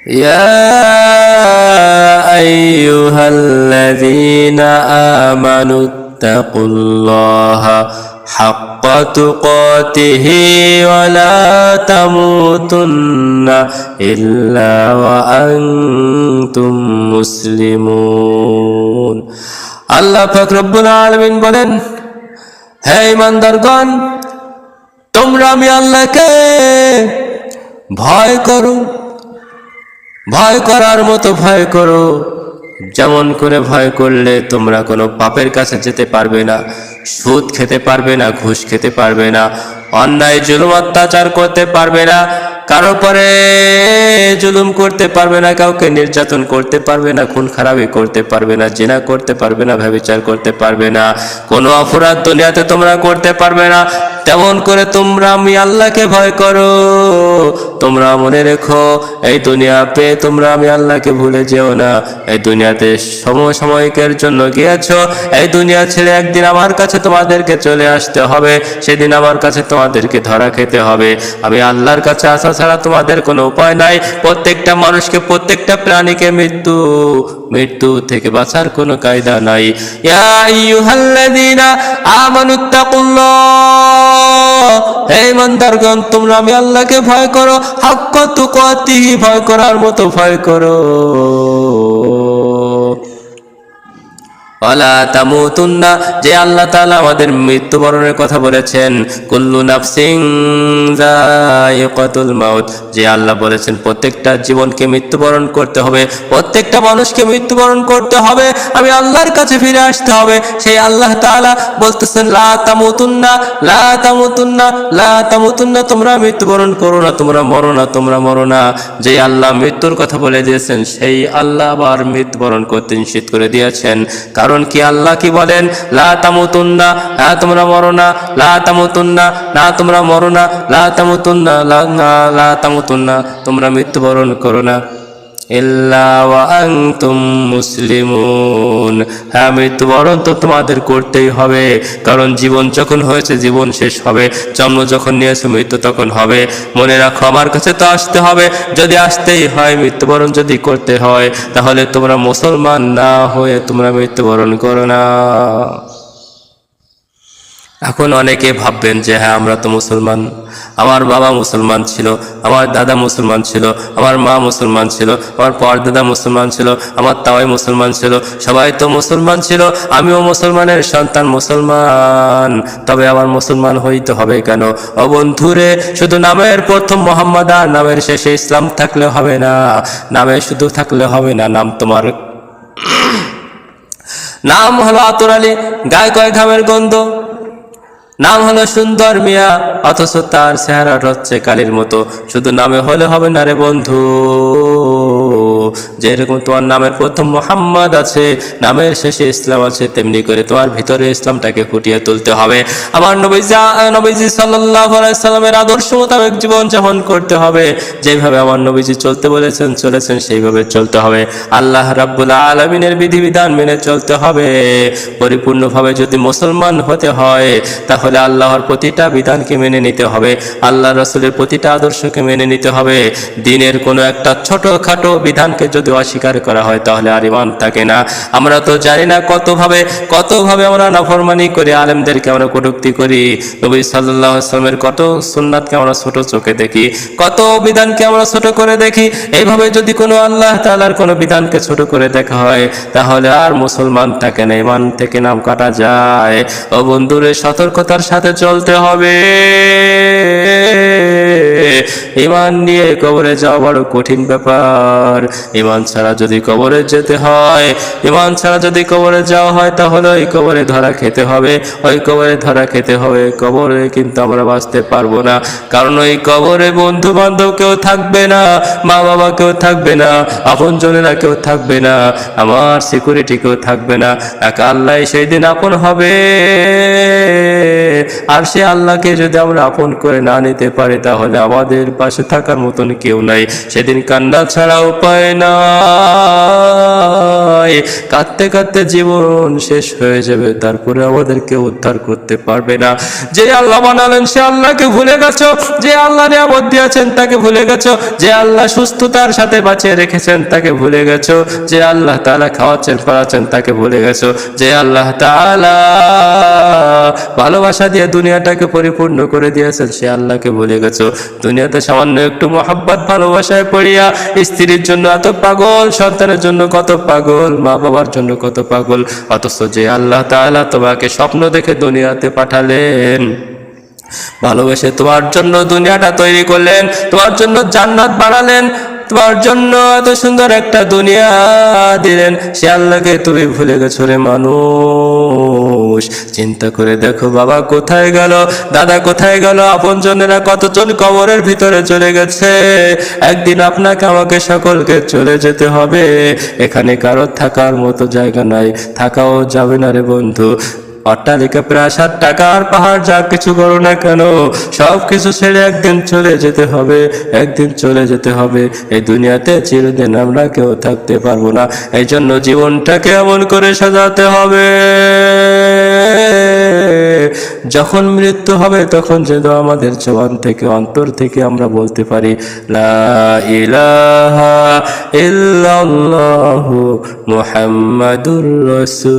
يا أيها الذين آمنوا اتقوا الله حق تقاته ولا تموتن إلا وأنتم مسلمون আল্লাহ পাক রব্বুল আলামিন বলেন, হে ইমানদারগণ, তোমরা আমি আল্লাহকে ভয় করো, ভয় করার মতো ভয় করো, যেমন করে ভয় করলে তোমরা কোনো পাপের কাছে যেতে পারবে না, সুদ খেতে পারবে না, ঘুষ খেতে পারবে না, অন্যায় জুলুম অত্যাচার করতে পারবে না, কারো পরে জুলুম করতে পারবে না, কাউকে নির্যাতন করতে পারবে না, খুন খারাপি করতে পারবে না, জিনা করতে পারবে না, ব্যভিচার করতে পারবে না, কোনো অপরাধ দুনিয়াতে তোমরা করতে পারবে না। তেমন করে তোমরা আমি আল্লাহকে ভয় করো। তোমরা মনে রেখো, এই দুনিয়া পেয়ে তোমরা আমি আল্লাহকে ভুলে যেও না। এই দুনিয়াতে সাময়িকের জন্য গিয়েছো, এই দুনিয়া ছেড়ে একদিন আমার কাছে তোমাদেরকে চলে আসতে হবে, সেদিন আমার কাছে তোমাদেরকে ধরা খেতে হবে। আমি আল্লাহর কাছে আসা ছাড়া তোমাদের কোনো উপায় নাই। প্রত্যেকটা মানুষকে, প্রত্যেকটা প্রাণীকে মৃত্যু থেকে বাঁচার কোনো কায়দা নাই। ইয়া আইয়ুহাল্লাযীনা আমানুত্তাকুল্লাহ, হে ইমানদারগণ, তোমরা আমি আল্লাহকে ভয় করো, হাক্কা তুকাতিহি, ভয় করার মতো ভয় করো। ওয়ালা তামুতুন্না, যে আল্লাহ তাআলা আমাদের মৃত্যুবরণের কথা বলেছেন, কুল্লু নাফসিন যায়িকাতুল মাউত, যে আল্লাহ বলেছেন প্রত্যেকটা জীবনকে মৃত্যুবরণ করতে হবে, প্রত্যেকটা মানুষকে মৃত্যুবরণ করতে হবে, আমি আল্লাহর কাছে ফিরে আসতে হবে। সেই আল্লাহ তাআলা বলতেছেন, লা তামুতুন্না, লা তামুতুন্না, লা তামুতুন্না, তোমরা মৃত্যুবরণ করো না, তোমরা মরো না, তোমরা মরো না। যে আল্লাহ মৃত্যুর কথা বলে দিয়েছেন, সেই আল্লাহ আবার মৃত্যুবরণ করতে নিষেধ করে দিয়েছেন। কারণ কি, আল্লাহ কি বলেন, লা তামুতুন্না, না তোমরা মরো না, লা তামুতুন্না, না তোমরা মরো না, লা তামুতুন্না, লা তামুতুন্না, তোমরা মৃত্যুবরণ করো না, ইল্লা ওয়া আনতুম মুসলিমুন, হ্যাঁ মৃত্যুবরণ তো তোমাদের করতেই হবে। কারণ জীবন যখন হয়েছে জীবন শেষ হবে, জন্ম যখন নিয়েছে মৃত্যু তখন হবে। মনে রাখো, আমার কাছে তো আসতে হবে, যদি আসতেই হয়, মৃত্যুবরণ যদি করতে হয়, তাহলে তোমরা মুসলমান না হয়ে তোমরা মৃত্যুবরণ করো না। এখন অনেকে ভাববেন যে হ্যাঁ, আমরা তো মুসলমান, আমার বাবা মুসলমান ছিল, আমার দাদা মুসলমান ছিল, আমার মা মুসলমান ছিল, আমার পরদাদা মুসলমান ছিল, আমার তাওয়াই মুসলমান ছিল, সবাই তো মুসলমান ছিল, আমিও মুসলমানের সন্তান, মুসলমান, তবে আমার মুসলমান হইতে হবে কেন? ও বন্ধুরে, শুধু নামের প্রথম মোহাম্মদ আর নামের শেষে ইসলাম থাকলে হবে না, নামে শুধু থাকলে হবে না। নাম তোমার নাম হলো আতর আলী, গায়ে কয় ঘামের গন্ধ, নাম হলো সুন্দর মিয়া, অথচ তার চেহারাটা হচ্ছে কালির মতো। শুধু নামে হলে হবে না রে বন্ধু, যেরকম তোমার নামের প্রথম মোহাম্মদ আছে, নামের শেষে ইসলাম আছে, তেমনি করে তোমার ভিতরে ইসলামটাকে ফুটিয়ে তুলতে হবে। আমার নবীজি সাল্লাল্লাহু আলাইহি সাল্লামের আদর্শ মোতাবেক জীবন যাপন করতে হবে। যেভাবে আমার নবীজি চলতে চলেছেন সেইভাবে চলতে হবে। আল্লাহ রাব্বুল আলামিনের বিধিবিধান মেনে চলতে হবে। পরিপূর্ণভাবে যদি মুসলমান হতে হয়, তাহলে আল্লাহর প্রতিটা বিধানকে মেনে নিতে হবে, আল্লাহ রাসূলের প্রতিটা আদর্শকে মেনে নিতে হবে। দ্বীনের কোনো একটা ছোটখাটো বিধানকে যদি অস্বীকার করা হয়, তাহলে আর ঈমান থাকে না। আমরা তো জানি না কতভাবে আমরা নাফরমানি করি, আলেমদেরকে আমরা কটূক্তি করি, নবী সাল্লাল্লাহু আলাইহি ওয়াসাল্লামের কত সুন্নাতকে আমরা ছোট চোখে দেখি, কত বিধানকে আমরা ছোট করে দেখি। এইভাবে যদি কোনো আল্লাহ তাআলার কোনো বিধানকে ছোট করে দেখা হয়, তাহলে আর মুসলমান থাকে না, ঈমান থেকে নাম কাটা যায়। ও বন্ধুরে, সতর্কতার সাথে চলতে হবে। ঈমান নিয়ে কবরে যাওয়া বড় কঠিন ব্যাপার। ঈমান ছাড়া যদি কবরে যেতে হয়, ঈমান ছাড়া যদি কবরে যাওয়া হয়, তাহলে ওই কবরে ধরা খেতে হবে, ওই কবরে ধরা খেতে হবে। কবরে কিন্তু আমরা বাঁচতে পারবো না, কারণ ওই কবরে বন্ধু বান্ধব কেউ থাকবে না, মা বাবা কেউ থাকবে না, আপনজনেরা কেউ থাকবে না, আমার সিকিউরিটি কেউ থাকবে না। একা আল্লাহ সেই দিন আপন হবে। আর সে আল্লাহকে যদি আমরা আপন করে না নিতে পারি, তাহলে আমাদের পাশে থাকার মতন কেউ নাই। সেদিন কান্না ছাড়া উপায় নাই। নাই, কাঁদতে কাঁদতে জীবন শেষ হয়ে যাবে, তারপরে আমাদেরকে উদ্ধার করতে পারবে না। যে আল্লাহ বানালেন সে আল্লাহকে ভুলে গেছো, যে আল্লাহ নিয়ামত দিয়েছেন তাকে ভুলে গেছো, যে আল্লাহ সুস্থতার সাথে বাঁচিয়ে রেখেছেন তাকে ভুলে গেছো, যে আল্লাহ তাআলা খাওয়াচ্ছেন পড়াচ্ছেন তাকে ভুলে গেছো, যে আল্লাহ তাআলা ভালোবাসা দিয়ে দুনিয়াটাকে পরিপূর্ণ করে দিয়েছেন সে আল্লাহকে ভুলে গেছো। দুনিয়াতে সামান্য একটু মহব্বত ভালোবাসায় পড়িয়া স্ত্রীর জন্য এত পাগল, সন্তানের জন্য কত পাগল, মা বাবার জন্য কত পাগল, অথচ যে আল্লাহ তাআলা তোমাকে স্বপ্ন দেখে দুনিয়াতে পাঠালেন, ভালোবেসে তোমার জন্য দুনিয়াটা তৈরি করলেন, তোমার জন্য জান্নাত বানালেন, তোমার জন্য এত সুন্দর একটা দুনিয়া দিলেন, সে আল্লাহকে তুমি ভুলে গেছো রে মানুষ। চিন্তা করে দেখো বাবা কোথায় গেল, দাদা কোথায় গেল, আপনজনেরা কতজন কবরের ভিতরে চলে গেছে। একদিন আপনাকে আমাকে সকলকে চলে যেতে হবে, এখানে কারো থাকার মতো জায়গা নাই, থাকাও যাবে না রে বন্ধু। অট্টালিকা প্রাসাদ টাকার পাহাড় যা কিছু করো না কেন, সব কিছু ছেড়ে একদিন চলে যেতে হবে, একদিন চলে যেতে হবে। এই দুনিয়াতে চিরদিন আমরা কেউ থাকতে পারবো না, এই জন্য জীবনটাকে এমন করে সাজাতে হবে যখন মৃত্যু হবে তখন যেন আমাদের জবান থেকে অন্তর থেকে আমরা বলতে পারি লা ইলাহা ইল্লাল্লাহু মুহাম্মাদুর রাসূলুল্লাহ।